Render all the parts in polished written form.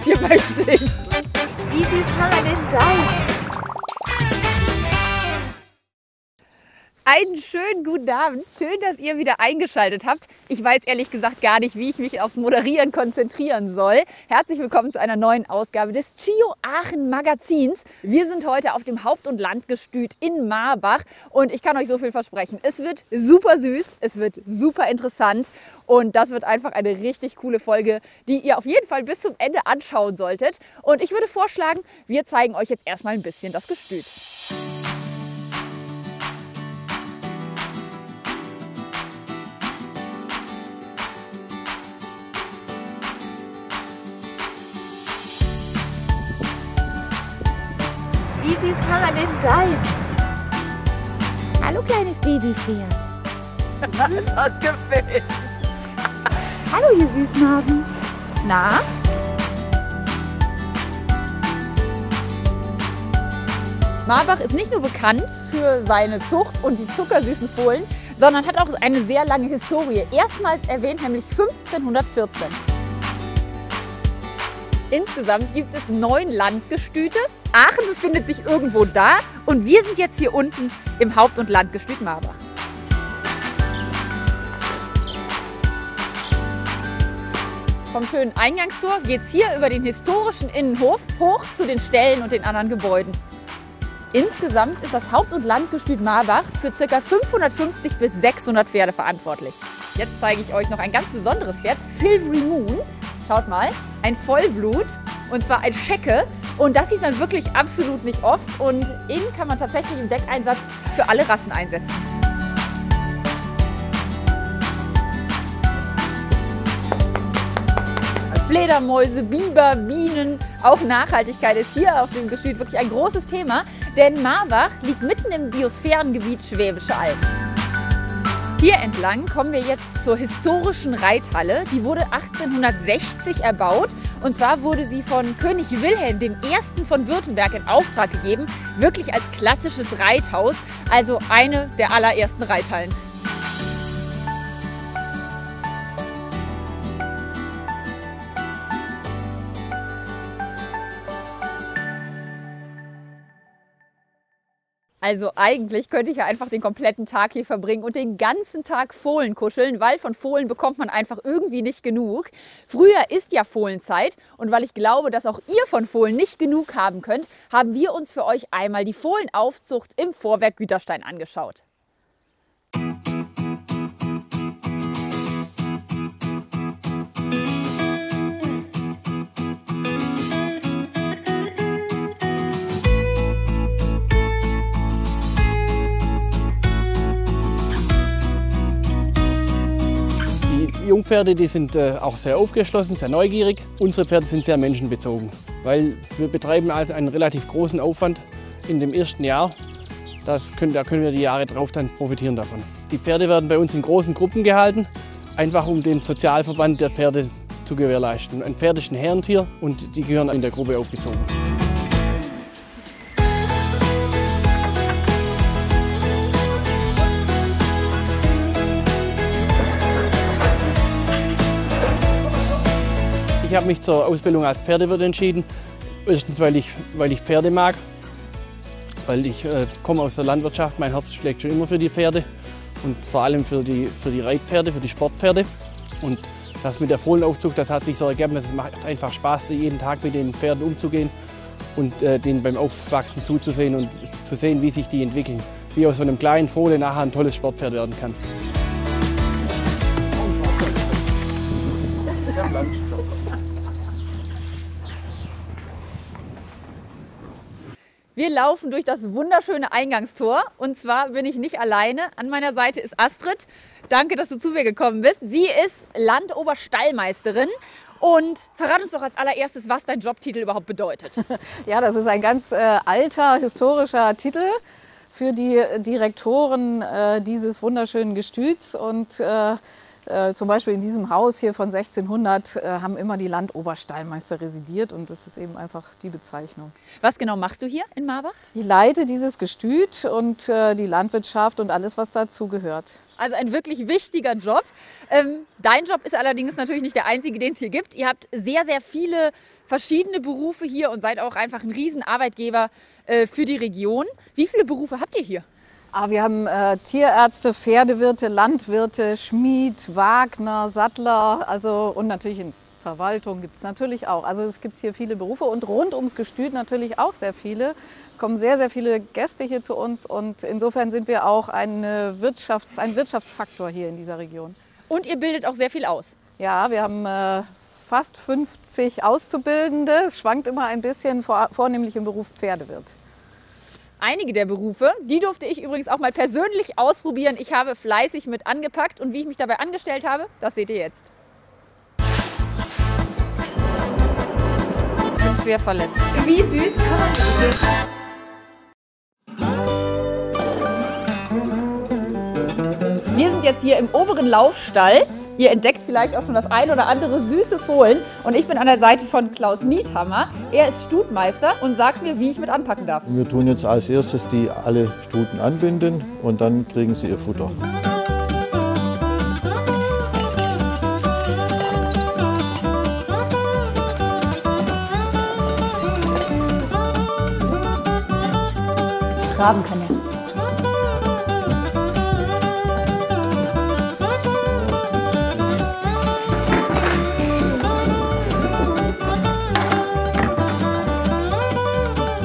das hier beim Stehen. Wie viel kann man denn sein? Einen schönen guten Abend. Schön, dass ihr wieder eingeschaltet habt. Ich weiß ehrlich gesagt gar nicht, wie ich mich aufs Moderieren konzentrieren soll. Herzlich willkommen zu einer neuen Ausgabe des CHIO Aachen Magazins. Wir sind heute auf dem Haupt- und Landgestüt in Marbach und ich kann euch so viel versprechen. Es wird super süß, es wird super interessant und das wird einfach eine richtig coole Folge, die ihr auf jeden Fall bis zum Ende anschauen solltet. Und ich würde vorschlagen, wir zeigen euch jetzt erstmal ein bisschen das Gestüt. Wie süß kann man denn sein? Hallo kleines Babypferd. Das gefällt. Hallo ihr Süßnasen. Na? Marbach ist nicht nur bekannt für seine Zucht und die zuckersüßen Fohlen, sondern hat auch eine sehr lange Historie. Erstmals erwähnt, nämlich 1514. Insgesamt gibt es 9 Landgestüte. Aachen befindet sich irgendwo da und wir sind jetzt hier unten im Haupt- und Landgestüt Marbach. Vom schönen Eingangstor geht es hier über den historischen Innenhof hoch zu den Ställen und den anderen Gebäuden. Insgesamt ist das Haupt- und Landgestüt Marbach für ca. 550 bis 600 Pferde verantwortlich. Jetzt zeige ich euch noch ein ganz besonderes Pferd, Silvery Moon. Schaut mal, ein Vollblut und zwar ein Schecke. Und das sieht man wirklich absolut nicht oft und ihn kann man tatsächlich im Deckeinsatz für alle Rassen einsetzen. Fledermäuse, Biber, Bienen, auch Nachhaltigkeit ist hier auf dem Gestüt wirklich ein großes Thema, denn Marbach liegt mitten im Biosphärengebiet Schwäbische Alb. Hier entlang kommen wir jetzt zur historischen Reithalle. Die wurde 1860 erbaut und zwar wurde sie von König Wilhelm I. von Württemberg in Auftrag gegeben, wirklich als klassisches Reithaus, also eine der allerersten Reithallen. Also eigentlich könnte ich ja einfach den kompletten Tag hier verbringen und den ganzen Tag Fohlen kuscheln, weil von Fohlen bekommt man einfach irgendwie nicht genug. Früher ist ja Fohlenzeit und weil ich glaube, dass auch ihr von Fohlen nicht genug haben könnt, haben wir uns für euch einmal die Fohlenaufzucht im Vorwerk Güterstein angeschaut. Die Jungpferde, die sind auch sehr aufgeschlossen, sehr neugierig. Unsere Pferde sind sehr menschenbezogen, weil wir betreiben einen relativ großen Aufwand in dem ersten Jahr. Da können wir die Jahre drauf dann profitieren davon. Die Pferde werden bei uns in großen Gruppen gehalten, einfach um den Sozialverband der Pferde zu gewährleisten. Ein Pferd ist ein Herrentier und die gehören in der Gruppe aufgezogen. Ich habe mich zur Ausbildung als Pferdewirt entschieden. Erstens, weil ich Pferde mag, weil ich komme aus der Landwirtschaft, mein Herz schlägt schon immer für die Pferde und vor allem für die Reitpferde, für die Sportpferde. Und das mit der Fohlenaufzucht, das hat sich so ergeben, es macht einfach Spaß, jeden Tag mit den Pferden umzugehen und denen beim Aufwachsen zuzusehen und zu sehen, wie sich die entwickeln. Wie aus so einem kleinen Fohlen nachher ein tolles Sportpferd werden kann. Wir laufen durch das wunderschöne Eingangstor und zwar bin ich nicht alleine. An meiner Seite ist Astrid. Danke, dass du zu mir gekommen bist. Sie ist Landoberstallmeisterin und verrat uns doch als allererstes, was dein Jobtitel überhaupt bedeutet. Ja, das ist ein ganz alter, historischer Titel für die Direktoren dieses wunderschönen Gestüts und zum Beispiel in diesem Haus hier von 1600 haben immer die Landoberstallmeister residiert und das ist eben einfach die Bezeichnung. Was genau machst du hier in Marbach? Ich leite dieses Gestüt und die Landwirtschaft und alles, was dazu gehört. Also ein wirklich wichtiger Job. Dein Job ist allerdings natürlich nicht der einzige, den es hier gibt. Ihr habt sehr, sehr viele verschiedene Berufe hier und seid auch einfach ein Riesenarbeitgeber für die Region. Wie viele Berufe habt ihr hier? Wir haben Tierärzte, Pferdewirte, Landwirte, Schmied, Wagner, Sattler, und natürlich in Verwaltung gibt es natürlich auch. Also es gibt hier viele Berufe und rund ums Gestüt natürlich auch sehr viele. Es kommen sehr, sehr viele Gäste hier zu uns und insofern sind wir auch ein Wirtschaftsfaktor hier in dieser Region. Und ihr bildet auch sehr viel aus. Ja, wir haben fast 50 Auszubildende. Es schwankt immer ein bisschen, vornehmlich im Beruf Pferdewirt. Einige der Berufe, die durfte ich übrigens auch mal persönlich ausprobieren. Ich habe fleißig mit angepackt und wie ich mich dabei angestellt habe, das seht ihr jetzt. Ich bin schwer verletzt. Wie süß kann man das? Wir sind jetzt hier im oberen Laufstall. Ihr entdeckt vielleicht auch schon das ein oder andere süße Fohlen. Und ich bin an der Seite von Klaus Niethammer. Er ist Stutmeister und sagt mir, wie ich mit anpacken darf. Wir tun jetzt als erstes die alle Stuten anbinden und dann kriegen sie ihr Futter. Graben kann er.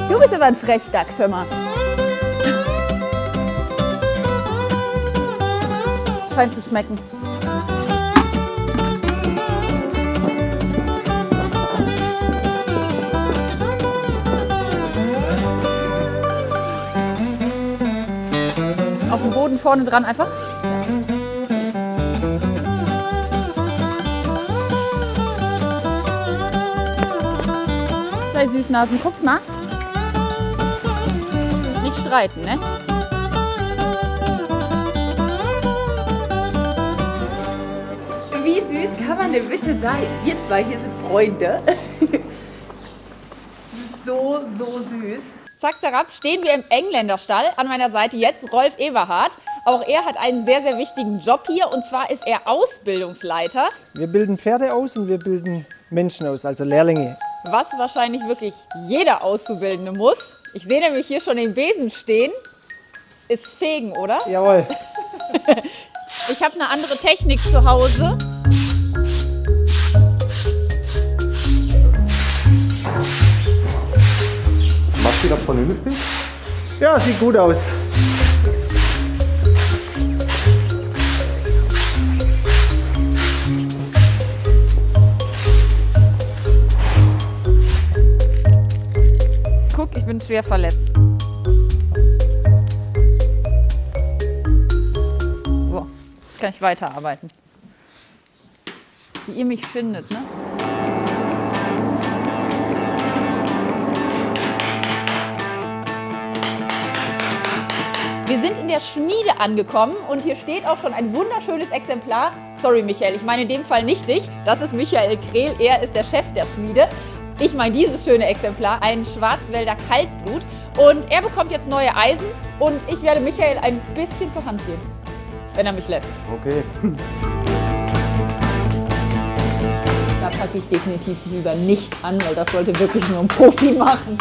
Du bist aber ein Frechdachs, hör mal. Scheint zu schmecken. Auf dem Boden vorne dran einfach. Zwei Süßnasen, guckt mal. Nicht streiten, ne? Wie süß kann man denn bitte sein? Wir zwei hier sind Freunde. So süß. Zack, zack, stehen wir im Engländerstall. An meiner Seite jetzt Rolf Eberhard. Auch er hat einen sehr, sehr wichtigen Job hier und zwar ist er Ausbildungsleiter. Wir bilden Pferde aus und wir bilden Menschen aus, also Lehrlinge. Was wahrscheinlich wirklich jeder Auszubildende muss. Ich sehe nämlich hier schon den Besen stehen. Ist Fegen, oder? Jawohl. Ich habe eine andere Technik zu Hause. Machst du das vernünftig? Ja, sieht gut aus. Guck, ich bin schwer verletzt. So, jetzt kann ich weiterarbeiten. Wie ihr mich findet, ne? Wir sind in der Schmiede angekommen und hier steht auch schon ein wunderschönes Exemplar. Sorry Michael, ich meine in dem Fall nicht dich. Das ist Michael Krehl, er ist der Chef der Schmiede. Ich meine dieses schöne Exemplar, ein Schwarzwälder Kaltblut. Und er bekommt jetzt neue Eisen und ich werde Michael ein bisschen zur Hand gehen, wenn er mich lässt. Okay. Da packe ich definitiv lieber nicht an, weil das sollte wirklich nur ein Profi machen.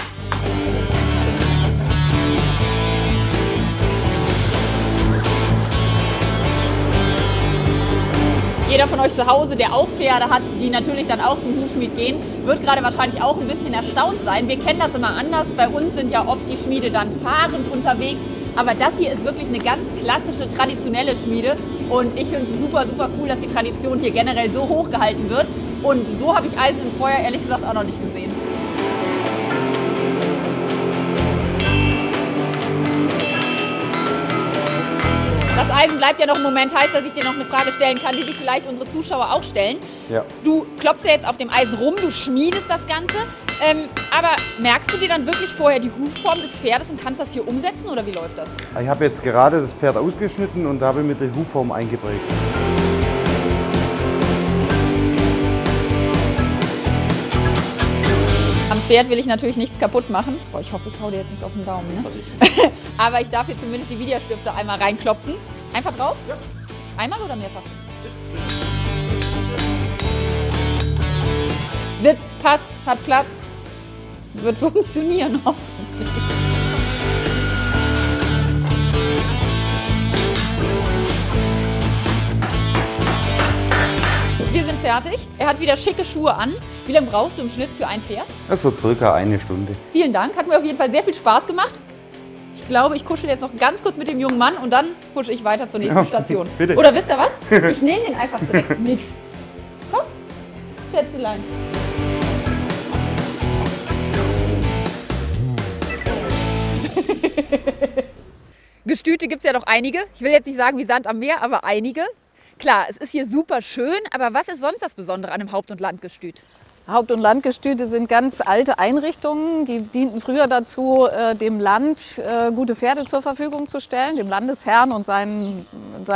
Jeder von euch zu Hause, der auch Pferde hat, die natürlich dann auch zum Hufschmied gehen, wird gerade wahrscheinlich auch ein bisschen erstaunt sein. Wir kennen das immer anders. Bei uns sind ja oft die Schmiede dann fahrend unterwegs. Aber das hier ist wirklich eine ganz klassische, traditionelle Schmiede. Und ich finde es super, super cool, dass die Tradition hier generell so hoch gehalten wird. Und so habe ich Eisen im Feuer ehrlich gesagt auch noch nicht gesehen. Das Eisen bleibt ja noch einen Moment, heißt, dass ich dir noch eine Frage stellen kann, die sich vielleicht unsere Zuschauer auch stellen. Ja. Du klopfst ja jetzt auf dem Eisen rum, du schmiedest das Ganze. Aber merkst du dir dann wirklich vorher die Hufform des Pferdes und kannst das hier umsetzen oder wie läuft das? Ich habe jetzt gerade das Pferd ausgeschnitten und habe mit der Hufform eingeprägt. Am Pferd will ich natürlich nichts kaputt machen. Boah, ich hoffe, ich hau dir jetzt nicht auf den Daumen, ne? Aber ich darf hier zumindest die Widerstifte einmal reinklopfen. Einfach drauf. Ja. Einmal oder mehrfach? Sitzt, passt, hat Platz. Wird funktionieren, hoffentlich. Wir sind fertig. Er hat wieder schicke Schuhe an. Wie lange brauchst du im Schnitt für ein Pferd? Das ist so circa 1 Stunde. Vielen Dank. Hat mir auf jeden Fall sehr viel Spaß gemacht. Ich glaube, ich kuschel jetzt noch ganz kurz mit dem jungen Mann und dann husche ich weiter zur nächsten Station. Bitte. Oder wisst ihr was? Ich nehme den einfach direkt mit. Komm, Schätzelein. Gestüte gibt es ja doch einige. Ich will jetzt nicht sagen wie Sand am Meer, aber einige. Klar, es ist hier super schön, aber was ist sonst das Besondere an einem Haupt- und Landgestüt? Haupt- und Landgestüte sind ganz alte Einrichtungen, die dienten früher dazu, dem Land gute Pferde zur Verfügung zu stellen, dem Landesherrn und seinem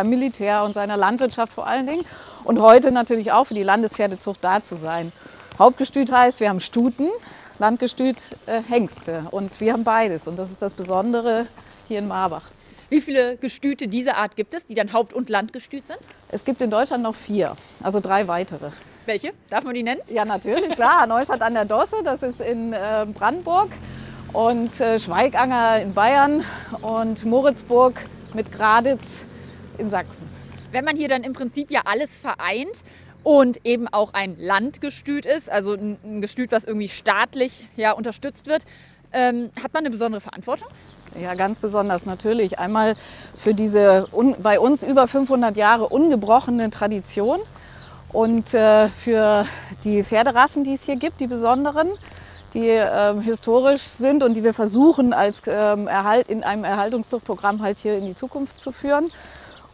Militär und seiner Landwirtschaft vor allen Dingen. Und heute natürlich auch für die Landespferdezucht da zu sein. Hauptgestüt heißt, wir haben Stuten, Landgestüt Hengste und wir haben beides und das ist das Besondere hier in Marbach. Wie viele Gestüte dieser Art gibt es, die dann Haupt- und Landgestüt sind? Es gibt in Deutschland noch 4, also 3 weitere. Welche? Darf man die nennen? Ja, natürlich, klar. Neustadt an der Dosse, das ist in Brandenburg. Und Schweiganger in Bayern und Moritzburg mit Graditz in Sachsen. Wenn man hier dann im Prinzip ja alles vereint und eben auch ein Landgestüt ist, also ein Gestüt, was irgendwie staatlich ja, unterstützt wird, hat man eine besondere Verantwortung? Ja, ganz besonders natürlich. Einmal für diese bei uns über 500 Jahre ungebrochene Tradition und für die Pferderassen, die es hier gibt, die besonderen, die historisch sind und die wir versuchen als in einem Erhaltungszuchtprogramm halt hier in die Zukunft zu führen.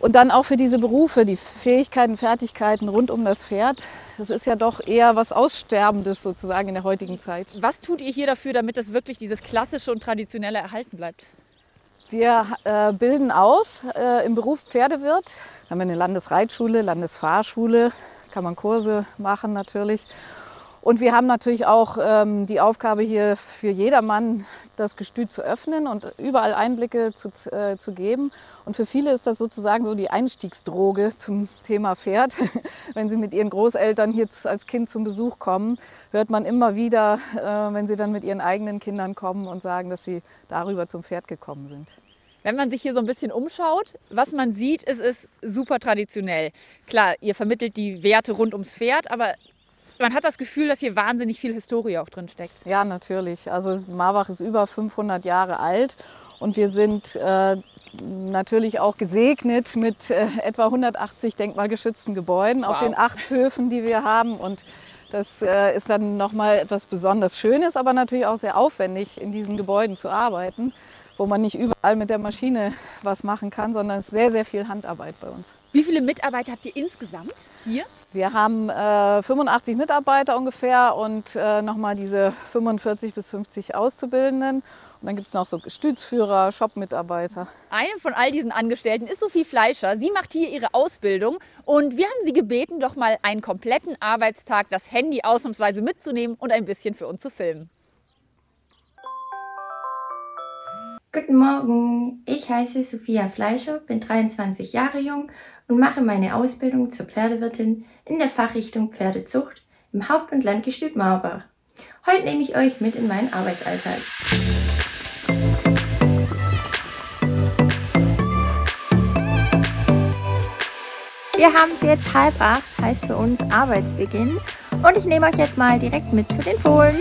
Und dann auch für diese Berufe, die Fähigkeiten, Fertigkeiten rund um das Pferd. Das ist ja doch eher was Aussterbendes sozusagen in der heutigen Zeit. Was tut ihr hier dafür, damit das wirklich dieses klassische und traditionelle erhalten bleibt? Wir bilden aus im Beruf Pferdewirt. Da haben wir eine Landesreitschule, Landesfahrschule, kann man Kurse machen natürlich. Und wir haben natürlich auch die Aufgabe hier für jedermann das Gestüt zu öffnen und überall Einblicke zu geben. Und für viele ist das sozusagen so die Einstiegsdroge zum Thema Pferd. Wenn sie mit ihren Großeltern hier als Kind zum Besuch kommen, hört man immer wieder, wenn sie dann mit ihren eigenen Kindern kommen und sagen, dass sie darüber zum Pferd gekommen sind. Wenn man sich hier so ein bisschen umschaut, was man sieht, es ist super traditionell. Klar, ihr vermittelt die Werte rund ums Pferd, aber man hat das Gefühl, dass hier wahnsinnig viel Historie auch drin steckt. Ja, natürlich. Also Marbach ist über 500 Jahre alt und wir sind natürlich auch gesegnet mit etwa 180 denkmalgeschützten Gebäuden auf den 8 Höfen, die wir haben. Und das ist dann nochmal etwas besonders Schönes, aber natürlich auch sehr aufwendig, in diesen Gebäuden zu arbeiten, wo man nicht überall mit der Maschine was machen kann, sondern es ist sehr, sehr viel Handarbeit bei uns. Wie viele Mitarbeiter habt ihr insgesamt hier? Wir haben 85 Mitarbeiter ungefähr und nochmal diese 45 bis 50 Auszubildenden. Und dann gibt es noch so Gestütsführer, Shop-Mitarbeiter. Eine von all diesen Angestellten ist Sophie Fleischer. Sie macht hier ihre Ausbildung und wir haben sie gebeten, doch mal einen kompletten Arbeitstag das Handy ausnahmsweise mitzunehmen und ein bisschen für uns zu filmen. Guten Morgen, ich heiße Sophia Fleischer, bin 23 Jahre jung und mache meine Ausbildung zur Pferdewirtin in der Fachrichtung Pferdezucht im Haupt- und Landgestüt Marbach. Heute nehme ich euch mit in meinen Arbeitsalltag. Wir haben es jetzt 7:30, heißt für uns Arbeitsbeginn und ich nehme euch jetzt mal direkt mit zu den Fohlen.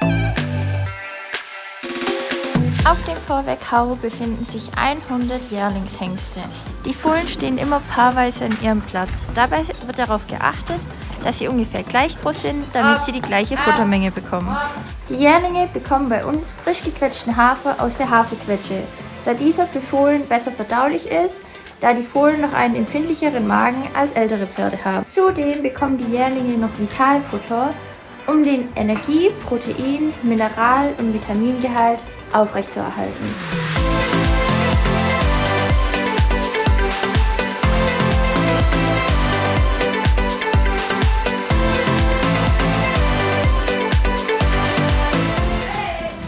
Auf dem Vorwerkhau befinden sich 100 Jährlingshengste. Die Fohlen stehen immer paarweise an ihrem Platz. Dabei wird darauf geachtet, dass sie ungefähr gleich groß sind, damit sie die gleiche Futtermenge bekommen. Die Jährlinge bekommen bei uns frisch gequetschten Hafer aus der Haferquetsche, da dieser für Fohlen besser verdaulich ist, da die Fohlen noch einen empfindlicheren Magen als ältere Pferde haben. Zudem bekommen die Jährlinge noch Vitalfutter, um den Energie-, Protein-, Mineral- und Vitamingehalt aufrechtzuerhalten.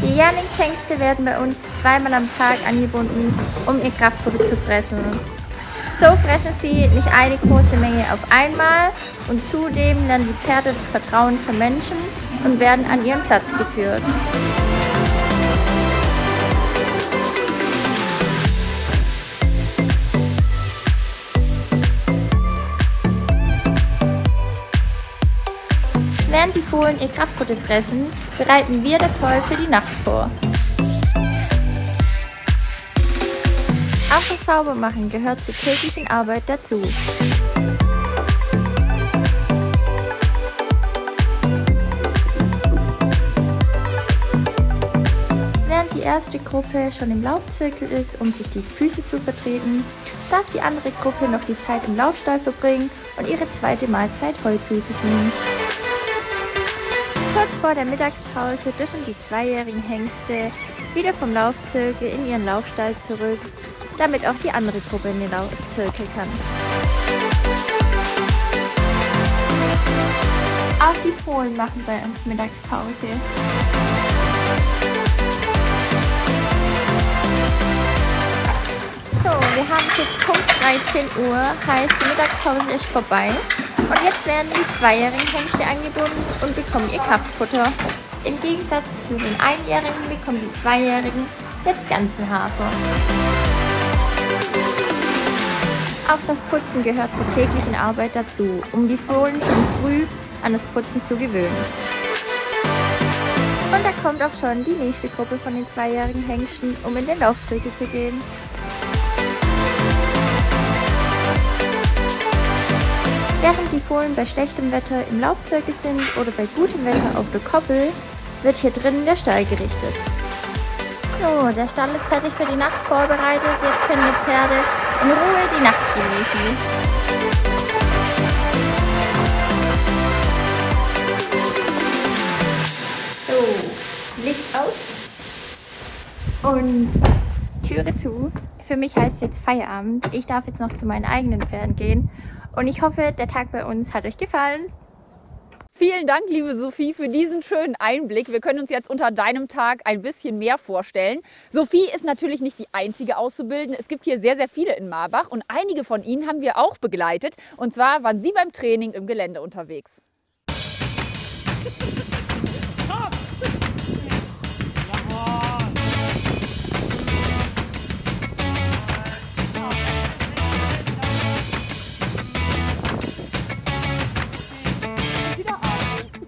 Die Jährlingshengste werden bei uns zweimal am Tag angebunden, um ihr Kraftfutter zu fressen. So fressen sie nicht eine große Menge auf einmal und zudem lernen die Pferde das Vertrauen zum Menschen und werden an ihren Platz geführt. Während die Fohlen ihr Kraftfutter fressen, bereiten wir das Heu für die Nacht vor. Auch das Saubermachen gehört zur täglichen Arbeit dazu. Während die erste Gruppe schon im Laufzirkel ist, um sich die Füße zu vertreten, darf die andere Gruppe noch die Zeit im Laufstall verbringen und ihre zweite Mahlzeit Heu zu sich nehmen. Kurz vor der Mittagspause dürfen die zweijährigen Hengste wieder vom Laufzirkel in ihren Laufstall zurück, damit auch die andere Gruppe in den Laufzirkel kann. Auch die Fohlen machen bei uns Mittagspause. So, wir haben jetzt Punkt 13 Uhr, heißt die Mittagspause ist vorbei. Und jetzt werden die zweijährigen Hengste angebunden und bekommen ihr Kraftfutter. Im Gegensatz zu den Einjährigen bekommen die Zweijährigen jetzt ganzen Hafer. Auch das Putzen gehört zur täglichen Arbeit dazu, um die Fohlen schon früh an das Putzen zu gewöhnen. Und da kommt auch schon die nächste Gruppe von den zweijährigen Hengsten, um in den Laufzirkel zu gehen. Während die Fohlen bei schlechtem Wetter im Laufzirkel sind oder bei gutem Wetter auf der Koppel, wird hier drinnen der Stall gerichtet. So, der Stall ist fertig für die Nacht vorbereitet. Jetzt können die Pferde in Ruhe die Nacht genießen. So, Licht aus und Türe zu. Für mich heißt es jetzt Feierabend. Ich darf jetzt noch zu meinen eigenen Pferden gehen. Und ich hoffe, der Tag bei uns hat euch gefallen. Vielen Dank, liebe Sophie, für diesen schönen Einblick. Wir können uns jetzt unter deinem Tag ein bisschen mehr vorstellen. Sophie ist natürlich nicht die einzige Auszubildende. Es gibt hier sehr, sehr viele in Marbach und einige von ihnen haben wir auch begleitet. Und zwar waren sie beim Training im Gelände unterwegs.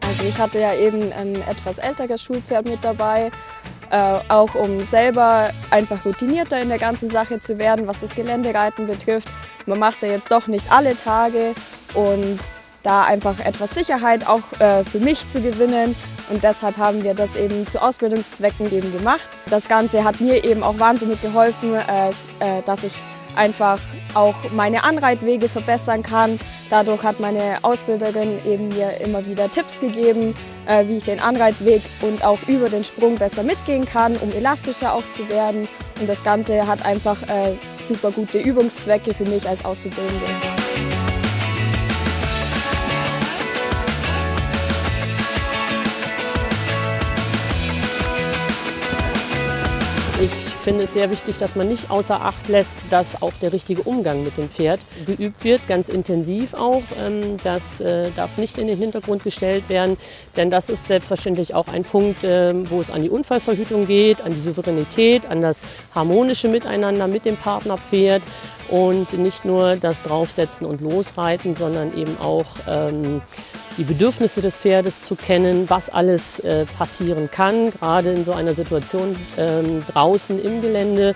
Also ich hatte ja eben ein etwas älteres Schulpferd mit dabei, auch um selber einfach routinierter in der ganzen Sache zu werden, was das Geländereiten betrifft. Man macht es ja jetzt doch nicht alle Tage und da einfach etwas Sicherheit auch für mich zu gewinnen. Und deshalb haben wir das eben zu Ausbildungszwecken eben gemacht. Das Ganze hat mir eben auch wahnsinnig geholfen, dass ich einfach auch meine Anreitwege verbessern kann. Dadurch hat meine Ausbilderin eben mir immer wieder Tipps gegeben, wie ich den Anreitweg und auch über den Sprung besser mitgehen kann, um elastischer auch zu werden. Und das Ganze hat einfach super gute Übungszwecke für mich als Auszubildende. Ich finde es sehr wichtig, dass man nicht außer Acht lässt, dass auch der richtige Umgang mit dem Pferd geübt wird, ganz intensiv auch. Das darf nicht in den Hintergrund gestellt werden, denn das ist selbstverständlich auch ein Punkt, wo es an die Unfallverhütung geht, an die Souveränität, an das harmonische Miteinander mit dem Partnerpferd und nicht nur das Draufsetzen und Losreiten, sondern eben auch die Bedürfnisse des Pferdes zu kennen, was alles passieren kann, gerade in so einer Situation draußen im Gelände.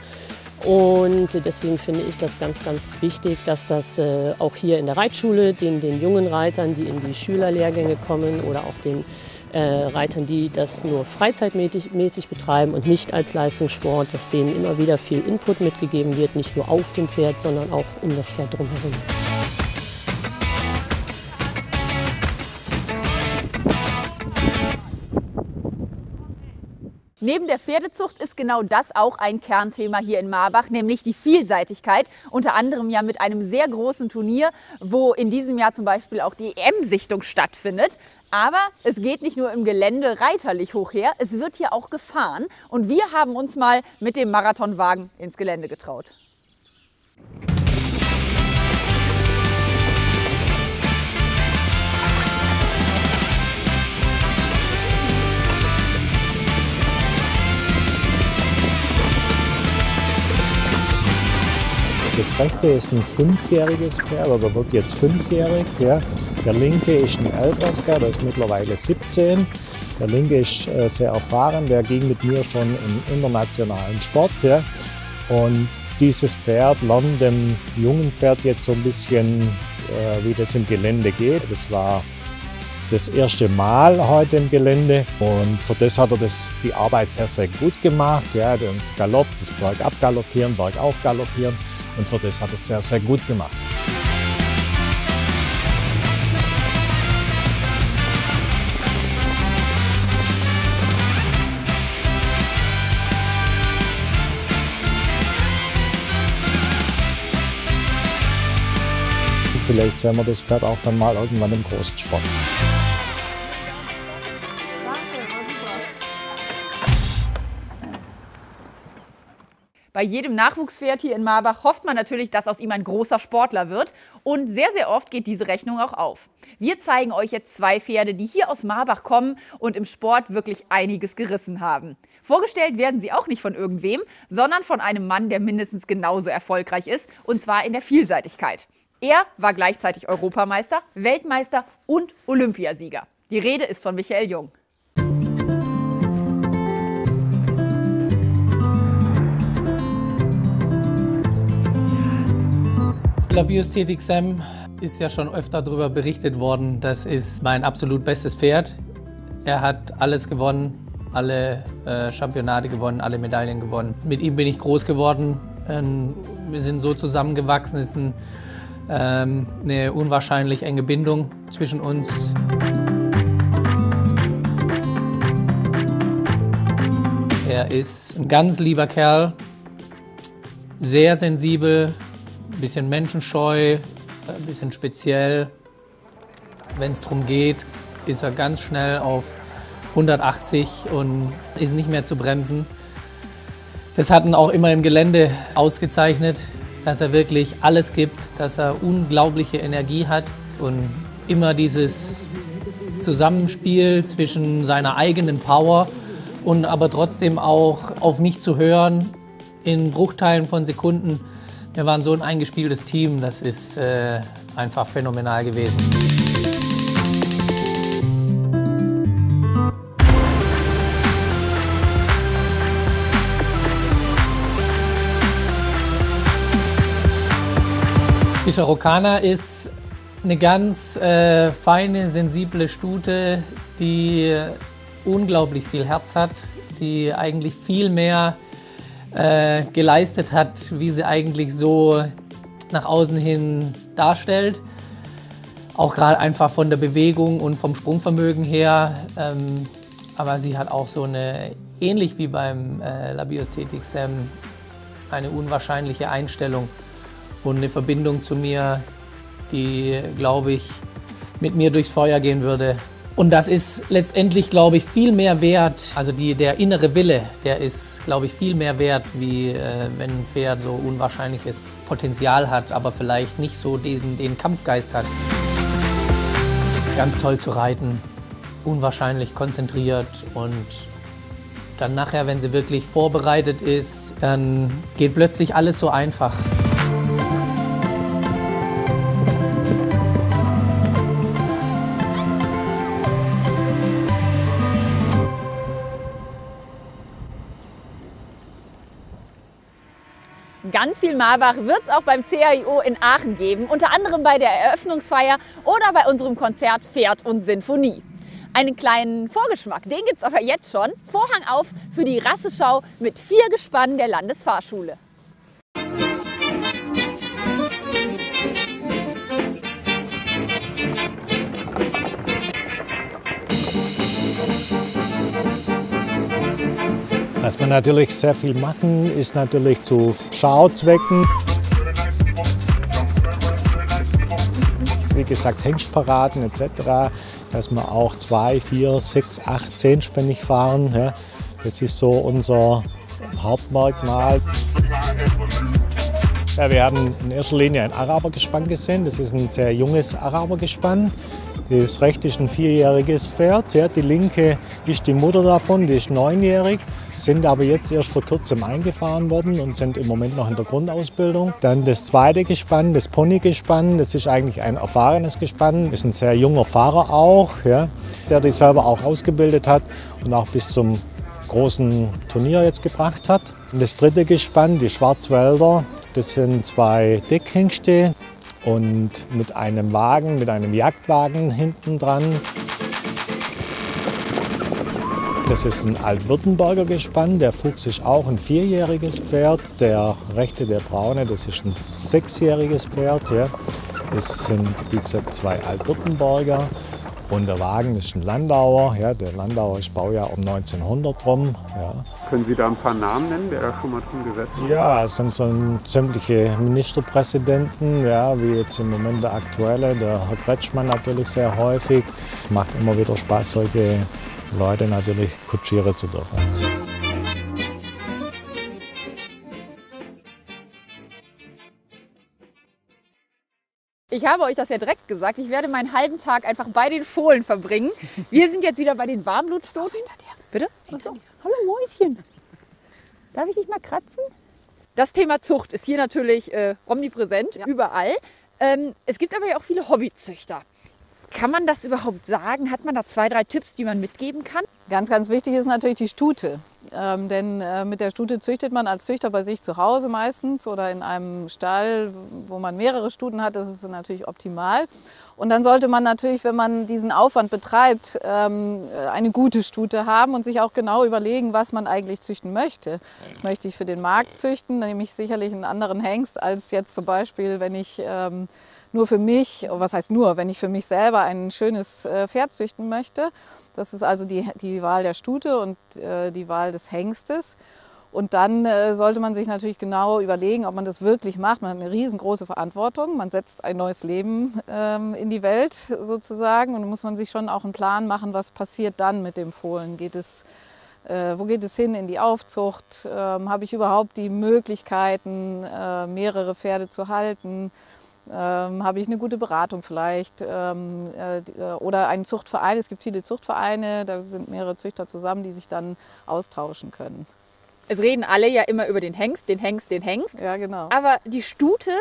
Und deswegen finde ich das ganz, ganz wichtig, dass das auch hier in der Reitschule, den jungen Reitern, die in die Schülerlehrgänge kommen oder auch den Reitern, die das nur freizeitmäßig betreiben und nicht als Leistungssport, dass denen immer wieder viel Input mitgegeben wird, nicht nur auf dem Pferd, sondern auch um das Pferd drumherum. Neben der Pferdezucht ist genau das auch ein Kernthema hier in Marbach, nämlich die Vielseitigkeit. Unter anderem ja mit einem sehr großen Turnier, wo in diesem Jahr zum Beispiel auch die EM-Sichtung stattfindet. Aber es geht nicht nur im Gelände reiterlich hoch her, es wird hier auch gefahren. Und wir haben uns mal mit dem Marathonwagen ins Gelände getraut. Das rechte ist ein 5-jähriges Pferd oder wird jetzt 5-jährig. Ja. Der linke ist ein älteres Pferd, der ist mittlerweile 17. Der linke ist sehr erfahren, der ging mit mir schon im internationalen Sport. Ja. Und dieses Pferd lernt dem jungen Pferd jetzt so ein bisschen, wie das im Gelände geht. Das war das erste Mal heute im Gelände und für das hat er die Arbeit sehr, sehr gut gemacht. Ja, den Galopp, das Bergab galoppieren, Bergauf galoppieren und für das hat er es sehr, sehr gut gemacht. Vielleicht sehen wir das Pferd auch dann mal irgendwann im großen Sport. Bei jedem Nachwuchspferd hier in Marbach hofft man natürlich, dass aus ihm ein großer Sportler wird. Und sehr, sehr oft geht diese Rechnung auch auf. Wir zeigen euch jetzt 2 Pferde, die hier aus Marbach kommen und im Sport wirklich einiges gerissen haben. Vorgestellt werden sie auch nicht von irgendwem, sondern von einem Mann, der mindestens genauso erfolgreich ist, und zwar in der Vielseitigkeit. Er war gleichzeitig Europameister, Weltmeister und Olympiasieger. Die Rede ist von Michael Jung. La Biosthetique Sam ist ja schon öfter darüber berichtet worden. Das ist mein absolut bestes Pferd. Er hat alles gewonnen, alle Championate gewonnen, alle Medaillen gewonnen. Mit ihm bin ich groß geworden. Wir sind so zusammengewachsen. Es ist eine unwahrscheinlich enge Bindung zwischen uns. Er ist ein ganz lieber Kerl, sehr sensibel, ein bisschen menschenscheu, ein bisschen speziell. Wenn es darum geht, ist er ganz schnell auf 180 und ist nicht mehr zu bremsen. Das hat ihn auch immer im Gelände ausgezeichnet, dass er wirklich alles gibt, dass er unglaubliche Energie hat und immer dieses Zusammenspiel zwischen seiner eigenen Power und aber trotzdem auch auf mich zu hören in Bruchteilen von Sekunden. Wir waren so ein eingespieltes Team, das ist einfach phänomenal gewesen. Die Cherokana ist eine ganz feine, sensible Stute, die unglaublich viel Herz hat, die eigentlich viel mehr geleistet hat, wie sie eigentlich so nach außen hin darstellt. Auch gerade einfach von der Bewegung und vom Sprungvermögen her. Aber sie hat auch so eine, ähnlich wie beim La Biosthetique Sam, eine unwahrscheinliche Einstellung und eine Verbindung zu mir, die, glaube ich, mit mir durchs Feuer gehen würde. Und das ist letztendlich, glaube ich, viel mehr wert. Also der innere Wille, der ist, glaube ich, viel mehr wert, wie wenn ein Pferd so unwahrscheinliches Potenzial hat, aber vielleicht nicht so den Kampfgeist hat. Ganz toll zu reiten, unwahrscheinlich konzentriert und dann nachher, wenn sie wirklich vorbereitet ist, dann geht plötzlich alles so einfach. Ganz viel Marbach wird es auch beim CHIO in Aachen geben, unter anderem bei der Eröffnungsfeier oder bei unserem Konzert Pferd und Sinfonie. Einen kleinen Vorgeschmack, den gibt es aber jetzt schon. Vorhang auf für die Rasseschau mit 4 Gespannen der Landesfahrschule. Was wir natürlich sehr viel machen, ist natürlich zu Schauzwecken. Wie gesagt, Hengstparaden etc., dass wir auch 2, 4, 6, 8, 10-spännig fahren. Ja. Das ist so unser Hauptmerkmal. Ja, wir haben in erster Linie ein Arabergespann gesehen. Das ist ein sehr junges Arabergespann. Das rechte ist ein 4-jähriges Pferd. Ja, die linke ist die Mutter davon, die ist 9-jährig. Sind aber jetzt erst vor kurzem eingefahren worden und sind im Moment noch in der Grundausbildung. Dann das zweite Gespann, das Ponygespann. Das ist eigentlich ein erfahrenes Gespann. Ist ein sehr junger Fahrer auch, ja, der die selber auch ausgebildet hat und auch bis zum großen Turnier jetzt gebracht hat. Und das dritte Gespann, die Schwarzwälder. Das sind 2 Deckhengste und mit einem Wagen, mit einem Jagdwagen hinten dran. Das ist ein Altwürttemberger Gespann. Der Fuchs ist auch ein 4-jähriges Pferd. Der rechte, der braune, das ist ein 6-jähriges Pferd. Ja. Es sind, wie gesagt, 2 Altwürttemberger. Und der Wagen ist ein Landauer. Ja, der Landauer ist Baujahr um 1900 rum. Ja. Können Sie da ein paar Namen nennen, wer da schon mal drin gesetzt hat? Ja, es sind so sämtliche Ministerpräsidenten, ja, wie jetzt im Moment der aktuelle, der Herr Kretschmann natürlich sehr häufig. Macht immer wieder Spaß, solche Leute natürlich kutschieren zu dürfen. Ich habe euch das ja direkt gesagt, ich werde meinen halben Tag einfach bei den Fohlen verbringen. Wir sind jetzt wieder bei den Warmblutzoten. Bitte? Hallo Mäuschen. Darf ich dich mal kratzen? Das Thema Zucht ist hier natürlich omnipräsent, überall. Es gibt aber ja auch viele Hobbyzüchter. Kann man das überhaupt sagen? Hat man da 2, 3 Tipps, die man mitgeben kann? Ganz, ganz wichtig ist natürlich die Stute. Denn mit der Stute züchtet man als Züchter bei sich zu Hause meistens oder in einem Stall, wo man mehrere Stuten hat. Das ist natürlich optimal. Und dann sollte man natürlich, wenn man diesen Aufwand betreibt, eine gute Stute haben und sich auch genau überlegen, was man eigentlich züchten möchte. Möchte ich für den Markt züchten, dann nehme ich sicherlich einen anderen Hengst als jetzt zum Beispiel, wenn ich nur für mich, was heißt nur, wenn ich für mich selber ein schönes Pferd züchten möchte. Das ist also die Wahl der Stute und die Wahl des Hengstes. Und dann sollte man sich natürlich genau überlegen, ob man das wirklich macht. Man hat eine riesengroße Verantwortung. Man setzt ein neues Leben in die Welt sozusagen. Und da muss man sich schon auch einen Plan machen, was passiert dann mit dem Fohlen. Wo geht es hin in die Aufzucht? Habe ich überhaupt die Möglichkeiten, mehrere Pferde zu halten? Habe ich eine gute Beratung vielleicht oder einen Zuchtverein. Es gibt viele Zuchtvereine, da sind mehrere Züchter zusammen, die sich dann austauschen können. Es reden alle ja immer über den Hengst, den Hengst, den Hengst. Ja, genau. Aber die Stute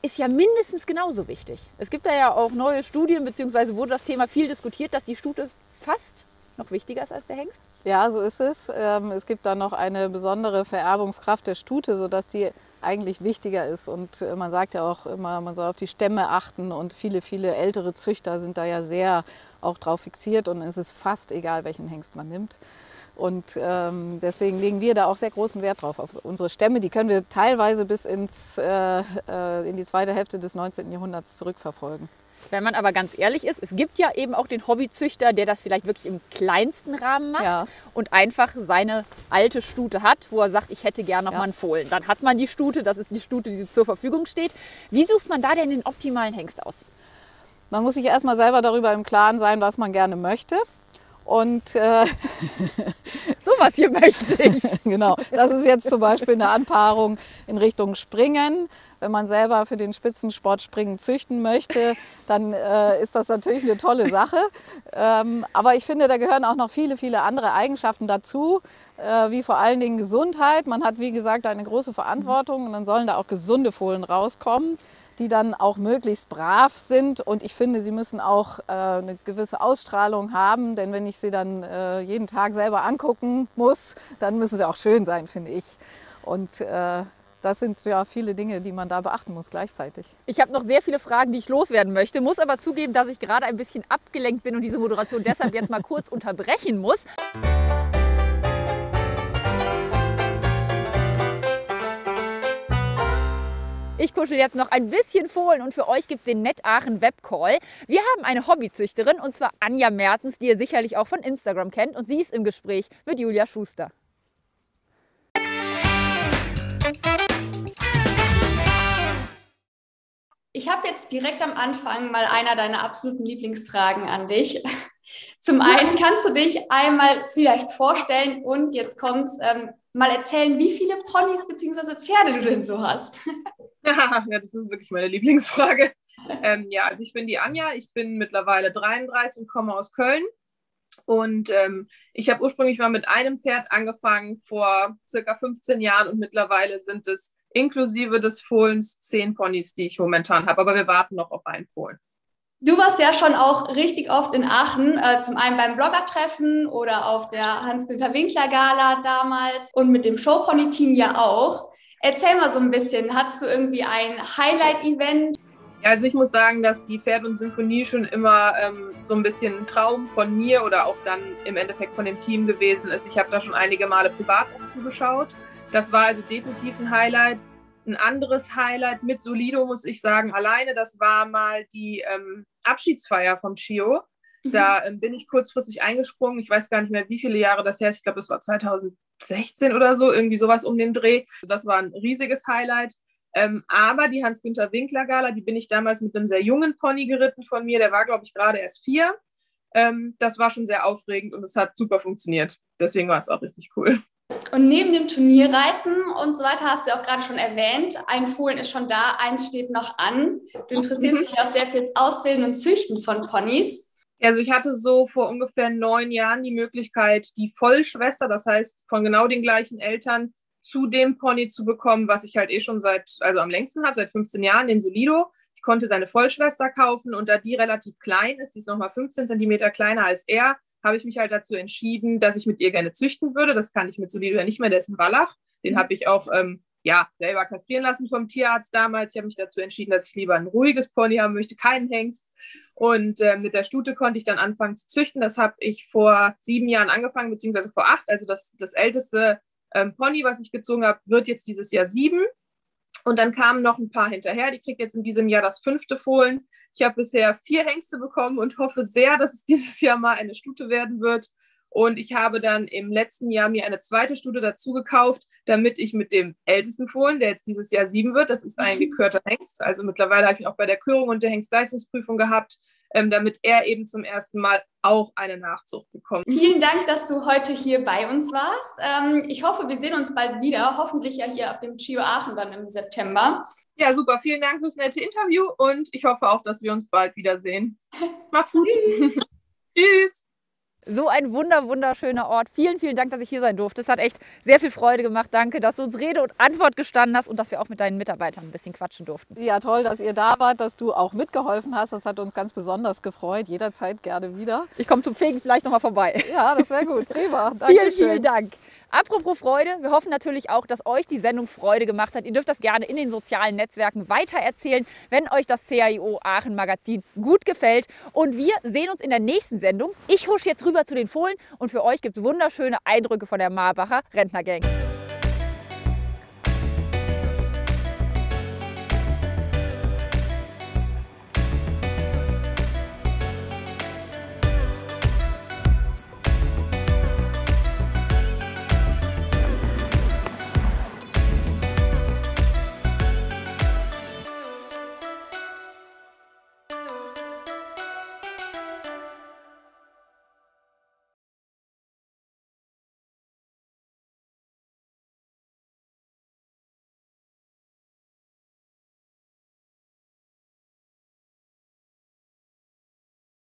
ist ja mindestens genauso wichtig. Es gibt da ja auch neue Studien, beziehungsweise wurde das Thema viel diskutiert, dass die Stute fast noch wichtiger ist als der Hengst. Ja, so ist es. Es gibt da noch eine besondere Vererbungskraft der Stute, sodass sie eigentlich wichtiger ist. Und man sagt ja auch immer, man soll auf die Stämme achten und viele, viele ältere Züchter sind da ja sehr auch drauf fixiert und es ist fast egal, welchen Hengst man nimmt. Und deswegen legen wir da auch sehr großen Wert drauf, auf unsere Stämme. Die können wir teilweise bis in die zweite Hälfte des 19. Jahrhunderts zurückverfolgen. Wenn man aber ganz ehrlich ist, es gibt ja eben auch den Hobbyzüchter, der das vielleicht wirklich im kleinsten Rahmen macht und einfach seine alte Stute hat, wo er sagt, ich hätte gerne noch mal einen Fohlen. Dann hat man die Stute, das ist die Stute, die zur Verfügung steht. Wie sucht man da denn den optimalen Hengst aus? Man muss sich erstmal selber darüber im Klaren sein, was man gerne möchte. Und sowas hier möchte ich. Genau, das ist jetzt zum Beispiel eine Anpaarung in Richtung Springen. Wenn man selber für den Spitzensport Springen züchten möchte, dann ist das natürlich eine tolle Sache. Aber ich finde, da gehören auch noch viele, viele andere Eigenschaften dazu, wie vor allen Dingen Gesundheit. Man hat, wie gesagt, eine große Verantwortung und dann sollen da auch gesunde Fohlen rauskommen, die dann auch möglichst brav sind. Und ich finde, sie müssen auch eine gewisse Ausstrahlung haben, denn wenn ich sie dann jeden Tag selber angucken muss, dann müssen sie auch schön sein, finde ich. Und das sind ja viele Dinge, die man da beachten muss gleichzeitig. Ich habe noch sehr viele Fragen, die ich loswerden möchte, muss aber zugeben, dass ich gerade ein bisschen abgelenkt bin und diese Moderation deshalb jetzt mal kurz unterbrechen muss. Ich kuschel jetzt noch ein bisschen Fohlen und für euch gibt es den NetAachen Web-Call. Wir haben eine Hobbyzüchterin und zwar Anja Mertens, die ihr sicherlich auch von Instagram kennt und sie ist im Gespräch mit Julia Schuster. Ich habe jetzt direkt am Anfang mal einer deiner absoluten Lieblingsfragen an dich. Zum einen kannst du dich einmal vielleicht vorstellen und jetzt kommt's, mal erzählen, wie viele Ponys bzw. Pferde du denn so hast. Ja, das ist wirklich meine Lieblingsfrage. Ja, also ich bin die Anja, ich bin mittlerweile 33 und komme aus Köln. Und ich habe ursprünglich mal mit einem Pferd angefangen vor circa 15 Jahren und mittlerweile sind es inklusive des Fohlens 10 Ponys, die ich momentan habe. Aber wir warten noch auf einen Fohlen. Du warst ja schon auch richtig oft in Aachen, zum einen beim Bloggertreffen oder auf der Hans-Günther-Winkler-Gala damals und mit dem Showpony-Team ja auch. Erzähl mal so ein bisschen, hattest du irgendwie ein Highlight-Event? Ja, also ich muss sagen, dass die Pferd und Symphonie schon immer so ein bisschen ein Traum von mir oder auch dann im Endeffekt von dem Team gewesen ist. Ich habe da schon einige Male privat zugeschaut. Das war also definitiv ein Highlight. Ein anderes Highlight mit Solido, muss ich sagen, alleine, das war mal die Abschiedsfeier vom CHIO. Da bin ich kurzfristig eingesprungen. Ich weiß gar nicht mehr, wie viele Jahre das her ist. Ich glaube, das war 2016 oder so, irgendwie sowas um den Dreh. Das war ein riesiges Highlight. Aber die Hans-Günther-Winkler-Gala, die bin ich damals mit einem sehr jungen Pony geritten von mir. Der war, glaube ich, gerade erst 4. Das war schon sehr aufregend und es hat super funktioniert. Deswegen war es auch richtig cool. Und neben dem Turnierreiten und so weiter hast du auch gerade schon erwähnt, ein Fohlen ist schon da, eins steht noch an. Du interessierst dich auch sehr fürs Ausbilden und Züchten von Ponys. Also ich hatte so vor ungefähr 9 Jahren die Möglichkeit, die Vollschwester, das heißt von genau den gleichen Eltern, zu dem Pony zu bekommen, was ich halt schon am längsten habe, seit 15 Jahren, den Solido. Ich konnte seine Vollschwester kaufen und da die relativ klein ist, die ist nochmal 15 cm kleiner als er, habe ich mich halt dazu entschieden, dass ich mit ihr gerne züchten würde. Das kann ich mit Solido ja nicht mehr, der ist ein Wallach. Den habe ich auch selber kastrieren lassen vom Tierarzt damals. Ich habe mich dazu entschieden, dass ich lieber ein ruhiges Pony haben möchte, keinen Hengst. Und mit der Stute konnte ich dann anfangen zu züchten. Das habe ich vor 7 Jahren angefangen, beziehungsweise vor 8. Also das älteste Pony, was ich gezogen habe, wird jetzt dieses Jahr 7. Und dann kamen noch ein paar hinterher. Die kriegt jetzt in diesem Jahr das 5. Fohlen. Ich habe bisher 4 Hengste bekommen und hoffe sehr, dass es dieses Jahr mal eine Stute werden wird. Und ich habe dann im letzten Jahr mir eine 2. Stute dazu gekauft, damit ich mit dem ältesten Fohlen, der jetzt dieses Jahr 7 wird, das ist ein gekörter Hengst. Also mittlerweile habe ich ihn auch bei der Körung und der Hengstleistungsprüfung gehabt, damit er eben zum ersten Mal auch eine Nachzucht bekommt. Vielen Dank, dass du heute hier bei uns warst. Ich hoffe, wir sehen uns bald wieder, hoffentlich ja hier auf dem CHIO Aachen dann im September. Ja, super. Vielen Dank fürs nette Interview und ich hoffe auch, dass wir uns bald wiedersehen. Mach's gut. Tschüss. Tschüss. So ein wunderschöner Ort. Vielen, vielen Dank, dass ich hier sein durfte. Es hat echt sehr viel Freude gemacht. Danke, dass du uns Rede und Antwort gestanden hast und dass wir auch mit deinen Mitarbeitern ein bisschen quatschen durften. Ja, toll, dass ihr da wart, dass du auch mitgeholfen hast. Das hat uns ganz besonders gefreut. Jederzeit gerne wieder. Ich komme zum Fegen vielleicht noch mal vorbei. Ja, das wäre gut. Prima. Dankeschön. Vielen Dank. Apropos Freude, wir hoffen natürlich auch, dass euch die Sendung Freude gemacht hat. Ihr dürft das gerne in den sozialen Netzwerken weitererzählen, wenn euch das CHIO Aachen Magazin gut gefällt. Und wir sehen uns in der nächsten Sendung. Ich husche jetzt rüber zu den Fohlen und für euch gibt es wunderschöne Eindrücke von der Marbacher Rentnergang.